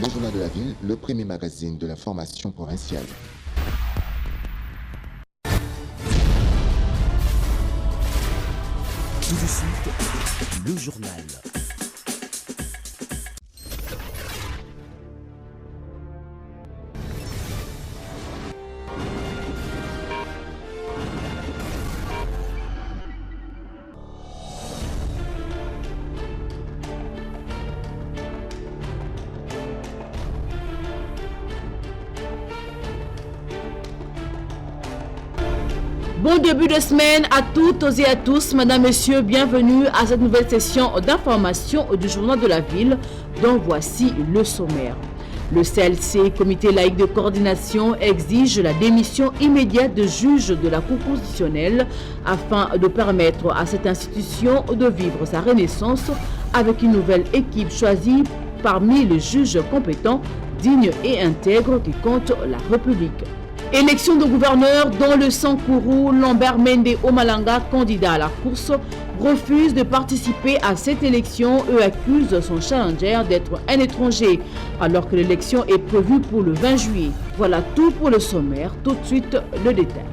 Le Journal de la Ville, le premier magazine de l'information provinciale. Tout de suite, le journal. Bon début de semaine à toutes et à tous, mesdames, messieurs, bienvenue à cette nouvelle session d'information du Journal de la Ville, dont voici le sommaire. Le CLC, Comité laïque de coordination, exige la démission immédiate de juge de la Cour constitutionnelle afin de permettre à cette institution de vivre sa renaissance avec une nouvelle équipe choisie parmi les juges compétents, dignes et intègres qui comptent la République. Élection de gouverneur dans le Sankourou, Lambert Mende Omalanga, candidat à la course, refuse de participer à cette élection et accuse son challenger d'être un étranger, alors que l'élection est prévue pour le 20 juillet. Voilà tout pour le sommaire, tout de suite le détail.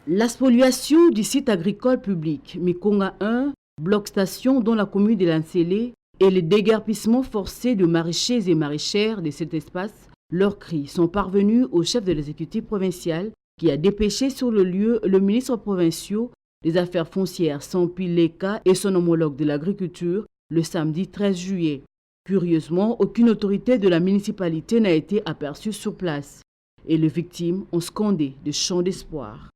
La spoliation du site agricole public Mikonga 1, bloc station dans la commune de Lansélé, et le déguerpissement forcé de maraîchers et maraîchères de cet espace, leurs cris sont parvenus au chef de l'exécutif provincial qui a dépêché sur le lieu le ministre provincial des Affaires foncières Sampi Leka et son homologue de l'agriculture le samedi 13 juillet. Curieusement, aucune autorité de la municipalité n'a été aperçue sur place et les victimes ont scandé des chants d'espoir.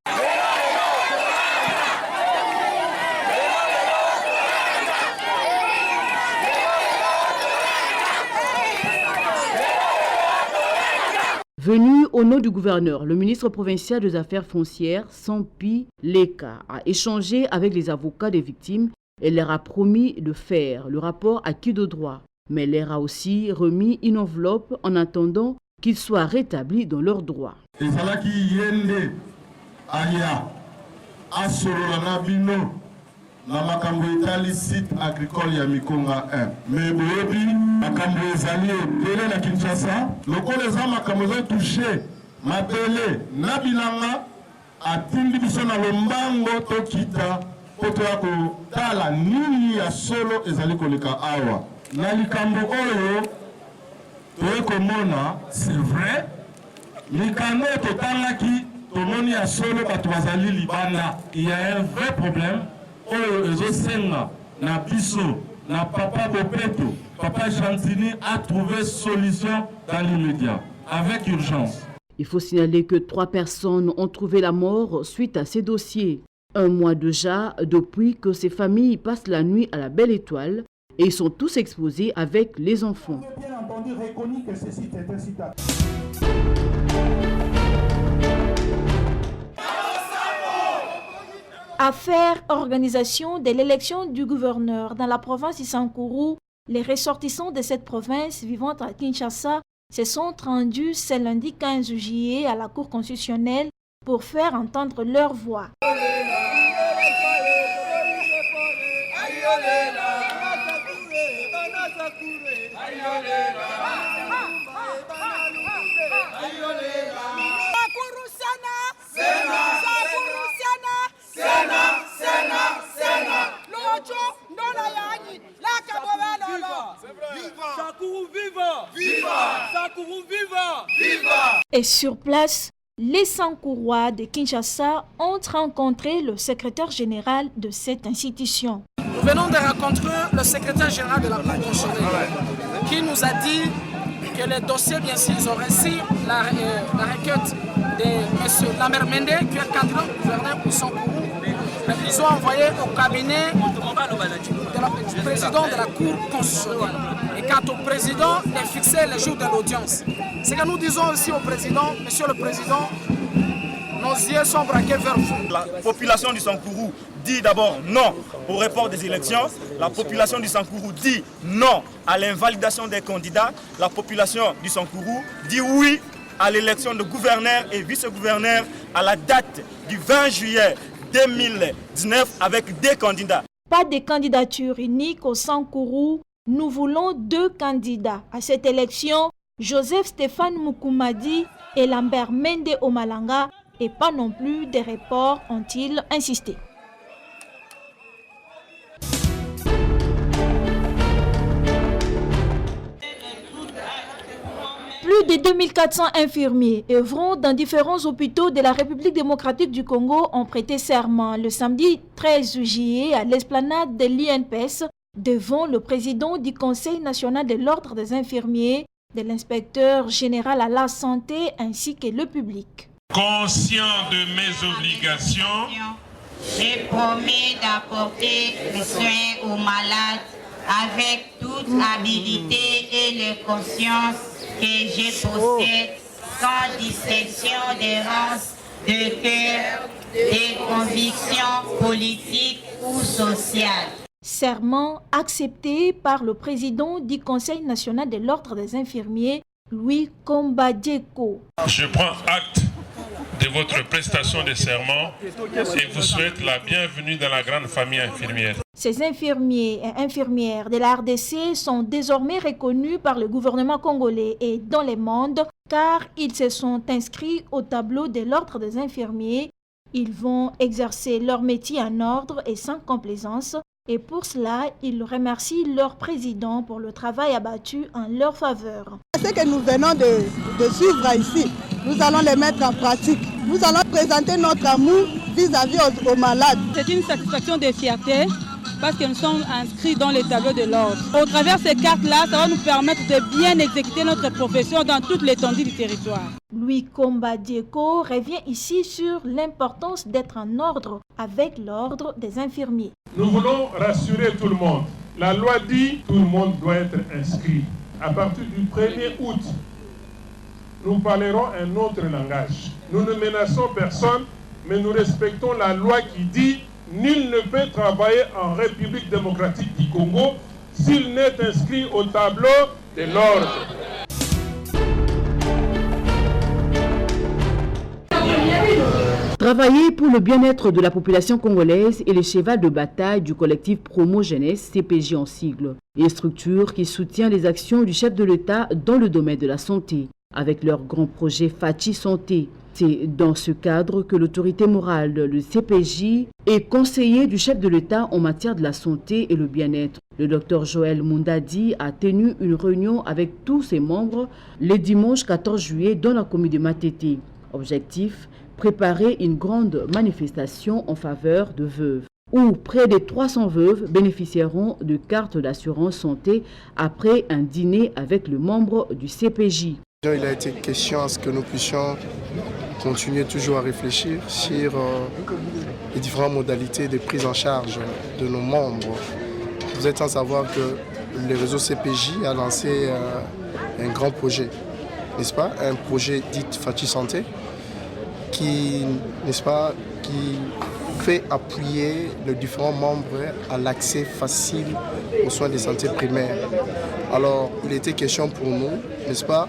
Venu au nom du gouverneur, le ministre provincial des Affaires foncières, Sampi Leka, a échangé avec les avocats des victimes et leur a promis de faire le rapport acquis de droit, mais leur a aussi remis une enveloppe en attendant qu'ils soient rétablis dans leurs droits. Na makambo etali site agricole ya Mikonga 1 mais boyebi makambo ezali ebele na Kinshasa lokola eza makambo ezo touche mabele na bilanga atindi biso na lombango tokita poto ya kotala nini ya solo ezali koleka awa na likambo oyo toye komona c'est vrai mikano totangaki tomoni ya solo bato bazali libanda. Il y a un vrai problème. Na biso, na papa Bopeto, papa Chantini a trouvé solution dans l'immédiat, avec urgence. Il faut signaler que 3 personnes ont trouvé la mort suite à ces dossiers. Un mois déjà depuis que ces familles passent la nuit à la Belle Étoile et ils sont tous exposés avec les enfants. On a bien entendu reconnu que ce site est incitable. Affaire organisation de l'élection du gouverneur dans la province du Sankourou, les ressortissants de cette province vivant à Kinshasa se sont rendus ce lundi 15 juillet à la Cour constitutionnelle pour faire entendre leur voix. Et sur place, les Sankourois de Kinshasa ont rencontré le secrétaire général de cette institution. Nous venons de rencontrer le secrétaire général de la Cour constitutionnelle qui nous a dit que les dossiers, bien sûr, ils ont reçu la requête de M. Lambert Mende, qui est candidat gouverneur pour Sankourou. Ils ont envoyé au cabinet du président de la Cour constitutionnelle. Et quant au président, de fixer le jour de l'audience. Ce que nous disons aussi au président, monsieur le président, nos yeux sont braqués vers vous. La population du Sankourou dit d'abord non au report des élections. La population du Sankourou dit non à l'invalidation des candidats. La population du Sankourou dit oui à l'élection de gouverneur et vice-gouverneur à la date du 20 juillet 2019 avec des candidats. Pas de candidature unique au Sankourou. Nous voulons 2 candidats. À cette élection, Joseph Stéphane Mukumadi et Lambert Mende Omalanga, et pas non plus des reports, ont-ils insisté. Plus de 2400 infirmiers œuvrant dans différents hôpitaux de la République démocratique du Congo ont prêté serment le samedi 13 juillet à l'esplanade de l'INPS devant le président du Conseil national de l'Ordre des infirmiers, de l'inspecteur général à la santé ainsi que le public. Conscient de mes obligations, j'ai promis d'apporter le soin aux malades avec toute habilité et les consciences que je possède, sans distinction de race, de cœur, de convictions politiques ou sociales. Serment accepté par le président du Conseil national de l'Ordre des infirmiers, Louis Kombadieko. Je prends acte de votre prestation de serment et vous souhaite la bienvenue dans la grande famille infirmière. Ces infirmiers et infirmières de la RDC sont désormais reconnus par le gouvernement congolais et dans le monde car ils se sont inscrits au tableau de l'Ordre des infirmiers. Ils vont exercer leur métier en ordre et sans complaisance. Et pour cela, ils remercient leur président pour le travail abattu en leur faveur. Ce que nous venons de suivre ici, nous allons les mettre en pratique. Nous allons présenter notre amour vis-à-vis aux malades. C'est une satisfaction de fierté parce que nous sommes inscrits dans les tableaux de l'ordre. Au travers de ces cartes-là, ça va nous permettre de bien exécuter notre profession dans toute l'étendue du territoire. Louis Kombadieko revient ici sur l'importance d'être en ordre avec l'ordre des infirmiers. Nous voulons rassurer tout le monde. La loi dit que tout le monde doit être inscrit. À partir du 1er août, nous parlerons un autre langage. Nous ne menaçons personne, mais nous respectons la loi qui dit nul ne peut travailler en République démocratique du Congo s'il n'est inscrit au tableau de l'ordre. Travailler pour le bien-être de la population congolaise est le cheval de bataille du collectif Promo Jeunesse, CPJ en sigle, une structure qui soutient les actions du chef de l'État dans le domaine de la santé, avec leur grand projet Fachi Santé. C'est dans ce cadre que l'autorité morale, le CPJ, est conseiller du chef de l'État en matière de la santé et le bien-être. Le docteur Joël Mundadi a tenu une réunion avec tous ses membres le dimanche 14 juillet dans la commune de Matete. Objectif, préparer une grande manifestation en faveur de veuves, où près de 300 veuves bénéficieront de cartes d'assurance santé après un dîner avec le membre du CPJ. Il a été question à ce que nous puissions continuer toujours à réfléchir sur les différentes modalités de prise en charge de nos membres. Vous êtes sans savoir que le réseau CPJ a lancé un grand projet, n'est-ce pas? Un projet dit Fachi Santé qui, n'est-ce pas, qui fait appuyer les différents membres à l'accès facile aux soins de santé primaires. Alors, il était question pour nous, n'est-ce pas,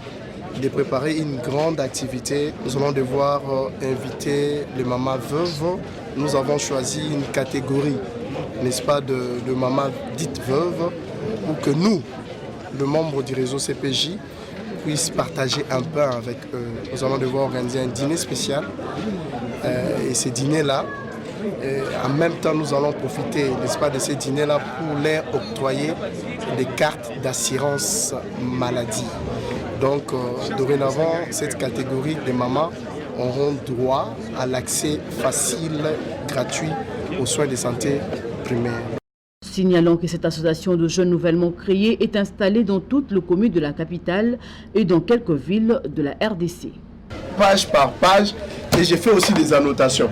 de préparer une grande activité. Nous allons devoir inviter les mamans veuves. Nous avons choisi une catégorie, n'est-ce pas, de mamans dites veuves, pour que nous, le membre du réseau CPJ, puissent partager un pain avec eux. Nous allons devoir organiser un dîner spécial. Et ces dîners-là, en même temps, nous allons profiter, n'est-ce pas, de ces dîners-là pour leur octroyer des cartes d'assurance maladie. Donc, dorénavant, cette catégorie de mamans auront droit à l'accès facile, gratuit aux soins de santé primaires. Signalons que cette association de jeunes nouvellement créée est installée dans toutes les communes de la capitale et dans quelques villes de la RDC. Page par page, et j'ai fait aussi des annotations.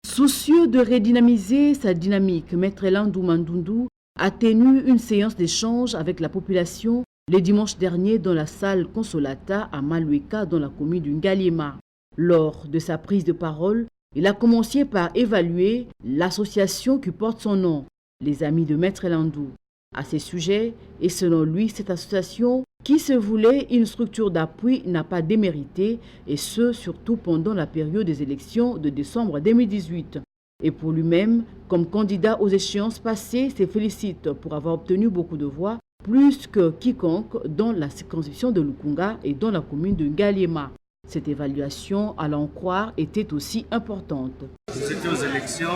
Soucieux de redynamiser sa dynamique, Maître Landou Mandundu a tenu une séance d'échange avec la population le dimanche dernier dans la salle Consolata à Malueka dans la commune du Ngaliema. Lors de sa prise de parole, il a commencé par évaluer l'association qui porte son nom, les Amis de Maître Landou. à ces sujets et selon lui, cette association qui se voulait une structure d'appui n'a pas démérité et ce, surtout pendant la période des élections de décembre 2018. Et pour lui-même, comme candidat aux échéances passées, se félicite pour avoir obtenu beaucoup de voix, plus que quiconque dans la circonscription de Lukunga et dans la commune de Ngaliema. Cette évaluation, à l'en croire, était aussi importante. Nous étions aux élections,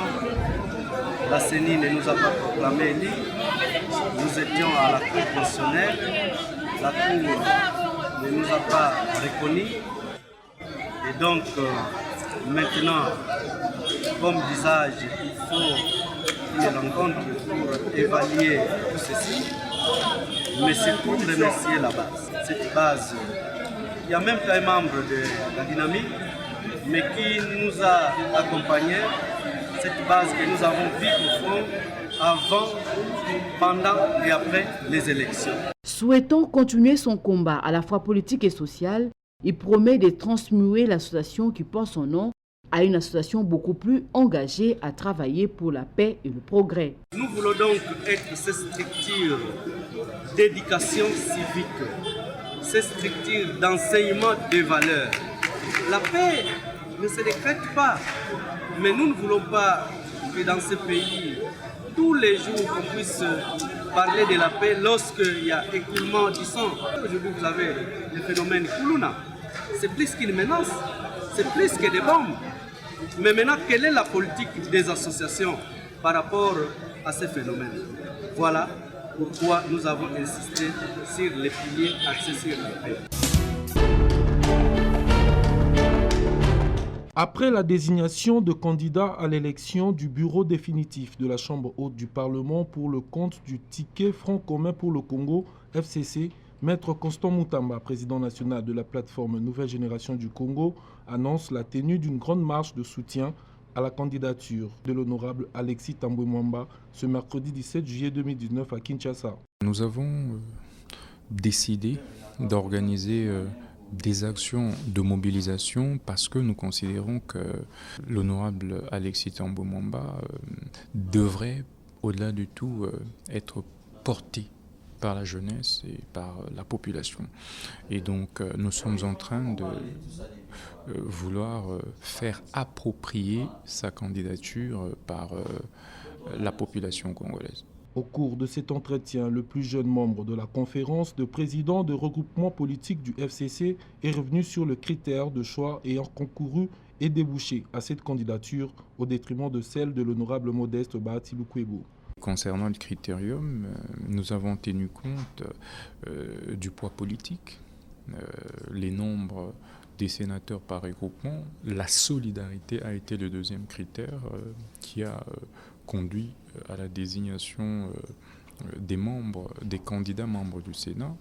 la CENI ne nous a pas proclamé élus, nous étions à la Cour constitutionnelle, la Cour ne nous a pas reconnus. Et donc, maintenant, comme visage, il faut une rencontre pour évaluer tout ceci, mais surtout remercier la base. Cette base, il y a même un membre de la dynamique, mais qui nous a accompagnés, cette base que nous avons vue au fond avant, pendant et après les élections. Souhaitant continuer son combat à la fois politique et social, il promet de transmuer l'association qui porte son nom à une association beaucoup plus engagée à travailler pour la paix et le progrès. Nous voulons donc être ces structures d'éducation civique, ces structures d'enseignement des valeurs. La paix ne se décrète pas, mais nous ne voulons pas que dans ce pays, tous les jours, on puisse parler de la paix lorsqu'il y a écoulement du sang. Aujourd'hui, vous avez le phénomène Kuluna. C'est plus qu'une menace, c'est plus que des bombes. Mais maintenant, quelle est la politique des associations par rapport à ces phénomènes? Voilà pourquoi nous avons insisté sur les piliers axés sur la paix. Après la désignation de candidats à l'élection du bureau définitif de la Chambre haute du Parlement pour le compte du ticket Front commun pour le Congo, FCC, Maître Constant Moutamba, président national de la plateforme Nouvelle Génération du Congo, annonce la tenue d'une grande marche de soutien à la candidature de l'honorable Alexis Tambwe Mwamba ce mercredi 17 juillet 2019 à Kinshasa. Nous avons décidé d'organiser des actions de mobilisation parce que nous considérons que l'honorable Alexis Tambwe Mwamba devrait, au-delà du tout, être porté par la jeunesse et par la population. Et donc, nous sommes en train de vouloir faire approprier sa candidature par la population congolaise. Au cours de cet entretien, le plus jeune membre de la conférence de présidents de regroupement politique du FCC est revenu sur le critère de choix ayant concouru et débouché à cette candidature au détriment de celle de l'honorable Modeste Bahati Lukwebo. Concernant le critérium, nous avons tenu compte du poids politique, les nombres des sénateurs par regroupement. La solidarité a été le deuxième critère qui a conduit à la désignation des candidats membres du Sénat.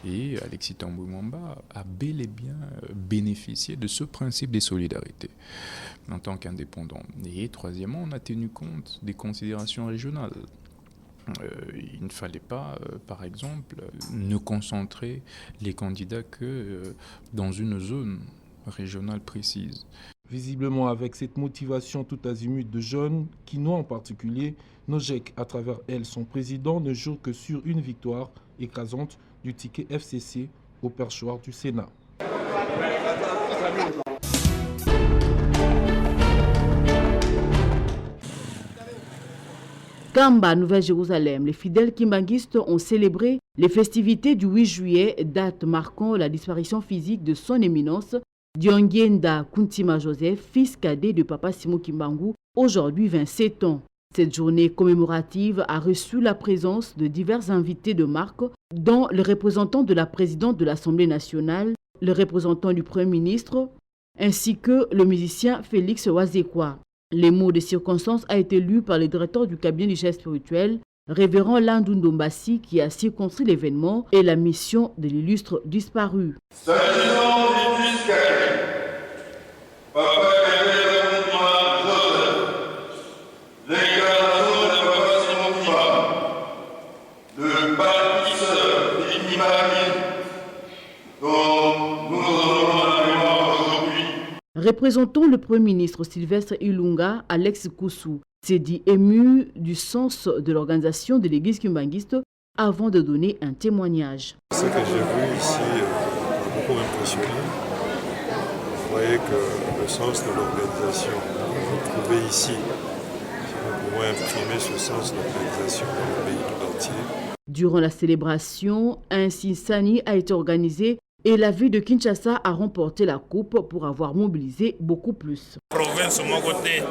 Et Alexis Tambwe Mwamba a bel et bien bénéficié de ce principe des solidarités en tant qu'indépendant. Et troisièmement, on a tenu compte des considérations régionales. Il ne fallait pas, par exemple, ne concentrer les candidats que dans une zone régionale précise. Visiblement, avec cette motivation tout azimut de jeunes, Kino en particulier, Nojek, à travers elle, son président, ne joue que sur une victoire écrasante du ticket FCC au perchoir du Sénat. Kamba, Nouvelle-Jérusalem, les fidèles kimbanguistes ont célébré les festivités du 8 juillet, date marquant la disparition physique de son éminence, Diongienda Kuntima Joseph, fils cadet de Papa Simon Kimbangu, aujourd'hui 27 ans. Cette journée commémorative a reçu la présence de divers invités de marque, dont le représentant de la présidente de l'Assemblée nationale, le représentant du Premier ministre, ainsi que le musicien Félix Wazekwa. Les mots de circonstance a été lu par le directeur du cabinet du chef spirituel, révérend Landou Ndombassi, qui a circonscrit l'événement et la mission de l'illustre disparu. S'agissant du fils cadet, Papa Joseph, l'incarnation de Papa Simon Kimbangu, le bâtisseur des Kimbanguistes, dont nous honorons la mémoire aujourd'hui. Représentant le Premier ministre Sylvestre Ilunga, Alex Koussou s'est dit ému du sens de l'organisation de l'église kimbanguiste avant de donner un témoignage. Ce que j'ai vu ici m'a beaucoup impressionné. Vous voyez que le sens de l'organisation que vous trouvez ici, nous pouvons imprimer ce sens d'organisation dans le pays tout entier. Durant la célébration, un Sinsani a été organisé et la ville de Kinshasa a remporté la coupe pour avoir mobilisé beaucoup plus. Province Mogote,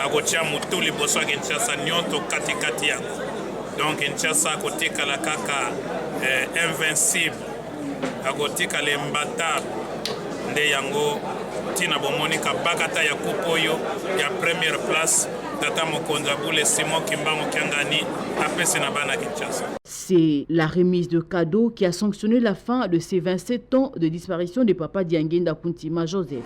Agotia Mutuli Boswa Kinshasa, Nyonto Kati Yango. Donc Kinshasa, côté Kalakaka, invincible, Agotika Lembata, Nde Yango, Tina Bomonika, Bakata ya Kupoyo, ya première place, Tata Mokonzabule, Simon Kimbango Kiangani, Apese Nabana Kinshasa. C'est la remise de cadeaux qui a sanctionné la fin de ces 27 ans de disparition de Papa Diangenda Kuntima Joseph.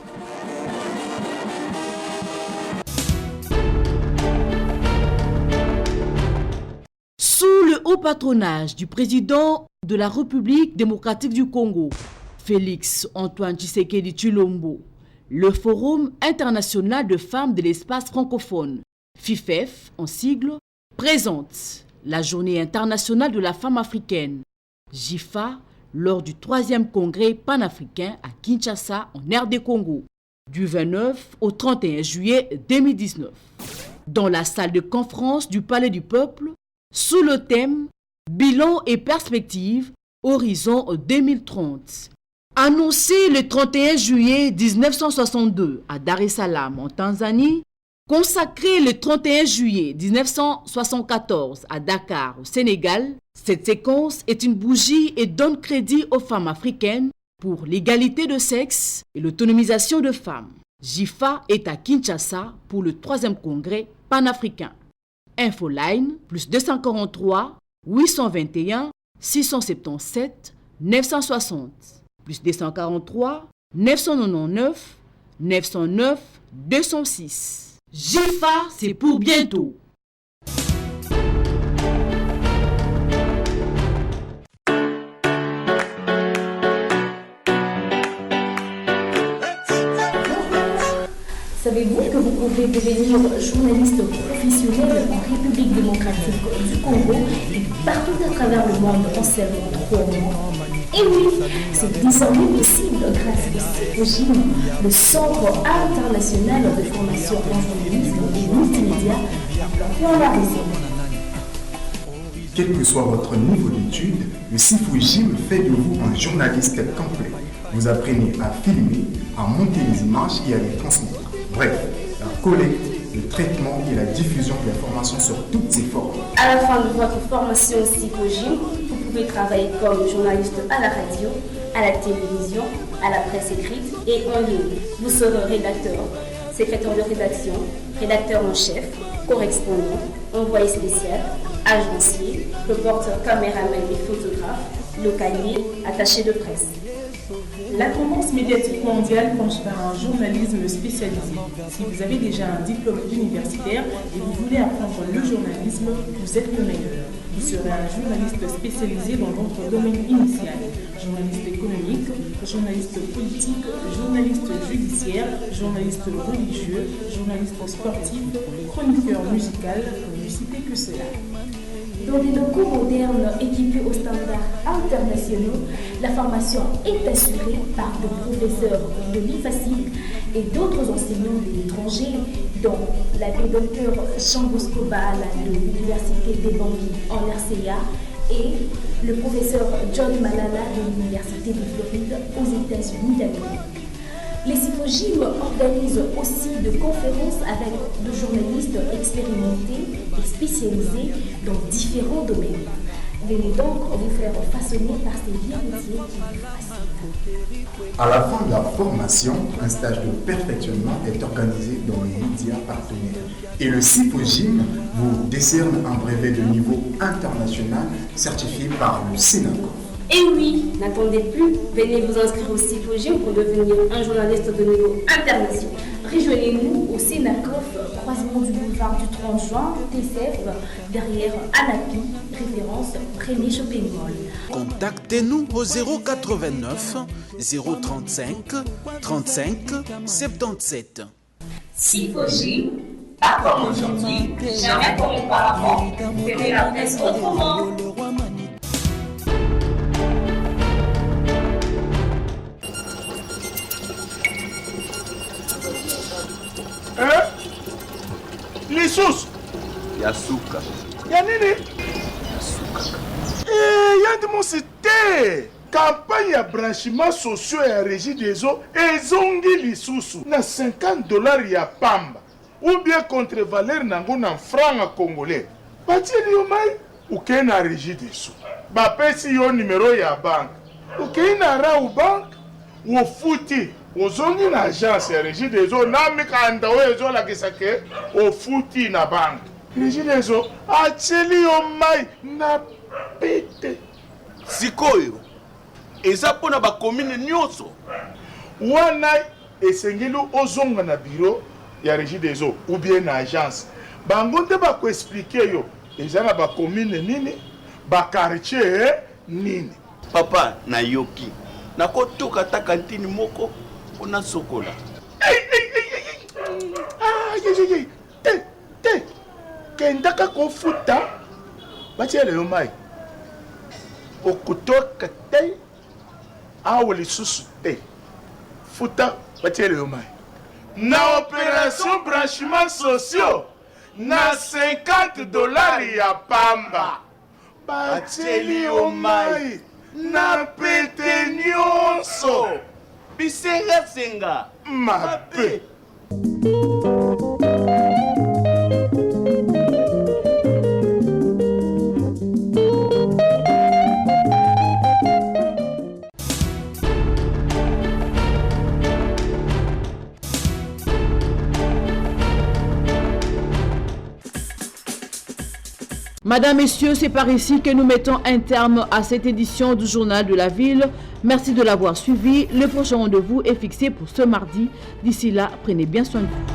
Sous le haut patronage du président de la République démocratique du Congo, Félix Antoine Tshisekedi Tshilombo, le Forum international de femmes de l'espace francophone, FIFEF en sigle, présente la Journée internationale de la femme africaine, JIFA, lors du 3e congrès panafricain à Kinshasa, en RD Congo, du 29 au 31 juillet 2019. Dans la salle de conférence du Palais du Peuple, sous le thème « Bilan et perspectives, horizon 2030 ». Annoncé le 31 juillet 1962 à Dar es Salaam en Tanzanie, consacré le 31 juillet 1974 à Dakar au Sénégal, cette séquence est une bougie et donne crédit aux femmes africaines pour l'égalité de sexe et l'autonomisation de femmes. JIFA est à Kinshasa pour le 3e congrès panafricain. Infoline plus 243 821 677 960 plus 243 999 909 206. JIFA, c'est pour bientôt. Savez-vous que vous pouvez devenir journaliste professionnel en République démocratique du Congo et partout à travers le monde en seulement 3 mois? Et oui, c'est désormais possible grâce au CIFOJIM, le Centre international de formation en journalisme et multimédia dans la région. Quel que soit votre niveau d'études, le CIFOJIM fait de vous un journaliste complet. Vous apprenez à filmer, à monter les images et à les transmettre. Bref, la collecte, le traitement et la diffusion de l'information sur toutes ces formes. À la fin de votre formation au CIFOJIM, vous pouvez travailler comme journaliste à la radio, à la télévision, à la presse écrite et en ligne. Vous serez rédacteur, secrétaire de rédaction, rédacteur en chef, correspondant, envoyé spécial, agencier, reporter, caméraman et photographe, localier, attaché de presse. La tendance médiatique mondiale penche vers un journalisme spécialisé. Si vous avez déjà un diplôme universitaire et vous voulez apprendre le journalisme, vous êtes le meilleur. Vous serez un journaliste spécialisé dans votre domaine initial. Journaliste économique, journaliste politique, journaliste judiciaire, journaliste religieux, journaliste sportif, chroniqueur musical, pour ne citer que cela. Dans des locaux modernes équipés aux standards internationaux, la formation est assurée par des professeurs de l'IFACIC et d'autres enseignants de l'étranger, dont l'abbé Dr Jean Bosco Bal de l'Université des Bangui en RCA et le professeur John Malala de l'Université de Floride aux États-Unis d'Amérique. Les CIFOJIM organisent aussi de conférences avec de journalistes expérimentés et spécialisés dans différents domaines. Venez donc vous faire façonner par ces vieux métiers qui vous fascinent. À la fin de la formation, un stage de perfectionnement est organisé dans les médias partenaires. Et le CIFOJIM vous décerne un brevet de niveau international certifié par le Sénacof. Et oui, n'attendez plus, venez vous inscrire au CIFOJIM pour devenir un journaliste de niveau international. Rejoignez-nous au Sénacof, croisement du boulevard du 30 juin, TCF, derrière Anapi, référence Premier Shopping Mall. Contactez-nous au 089 035 35 77. CIFOJIM, pas comme aujourd'hui, jamais comme auparavant. Verrez la presse autrement. lisusu ya suka. Ya nini? Yandi mosi te. Campagne ya branchement sociaux ya régie des eaux ezongi lisusu na $50 ya pamba ou bien contre-valeur nango na franc congolais. Batili yo mai ukei na régie des eaux. Bapesi yo numéro ya banque. Ukei na Rau bank ofuti ozongi na agence ya régie des eaux na mikanda oyo ezolakisa ke ofuti na banque. Régie des eaux atili yo mai na pete. Sikoyo eza pona ba commune nyonso wana esengeli ozonga na bureau ya régie des eaux ou bien na agence bango nde bako expliquer yo eza na ba commune nini ba quartier nini. Papa na yoki nakotoka ta kantini moko ona sokola. Te kendaka kofuta batiele yo mai okutoka te awa lisusu te futa batiele yo mai na opération branchement sociaux na $50 ya pamba batieli yo mai na pete nyonso bisenga mabe. Madame, Messieurs, c'est par ici que nous mettons un terme à cette édition du Journal de la Ville. Merci de l'avoir suivi. Le prochain rendez-vous est fixé pour ce mardi. D'ici là, prenez bien soin de vous.